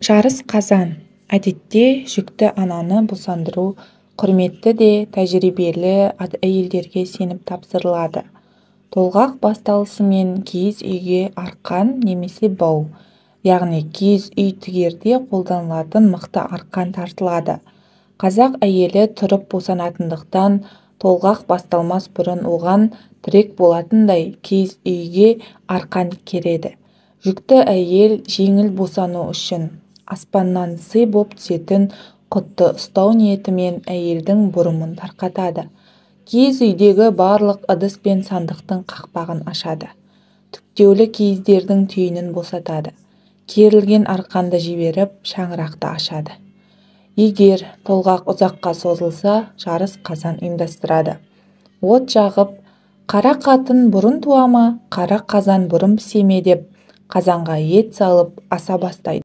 Жарыс қазан. Әдетте жүкті ананы босандыру құрметті де тәжірибелі әйелдерге сеніп тапсырылады. Толғақ басталысымен киіз үйге арқан немесе бау, яғни киіз үй тігерде қолданылатын мықты арқан тартылады. Қазақ әйелі тұрып босанатындықтан толғақ басталмас бұрын оған тірек болатындай киіз үйге арқан кереді. Жүкті әйел жеңіл босану үшін аспаннан сый боп түсетін құтты ұстау ниетімен әйелдің бұрымын тарқатады. Киіз үйдегі барлық ыдыс пен сандықтың қақпағын ашады. Түктеулі киіздердің түйінін босатады. Керілген арқанды жіберіп, шаңырақты ашады. Егер толғақ ұзаққа созылса, жарыс қазан ұйымдастырады. От жағып, қара қатын бұрын туа ма, қара қазан бұрын пісе ме деп қазанға ет салып аса бастайды.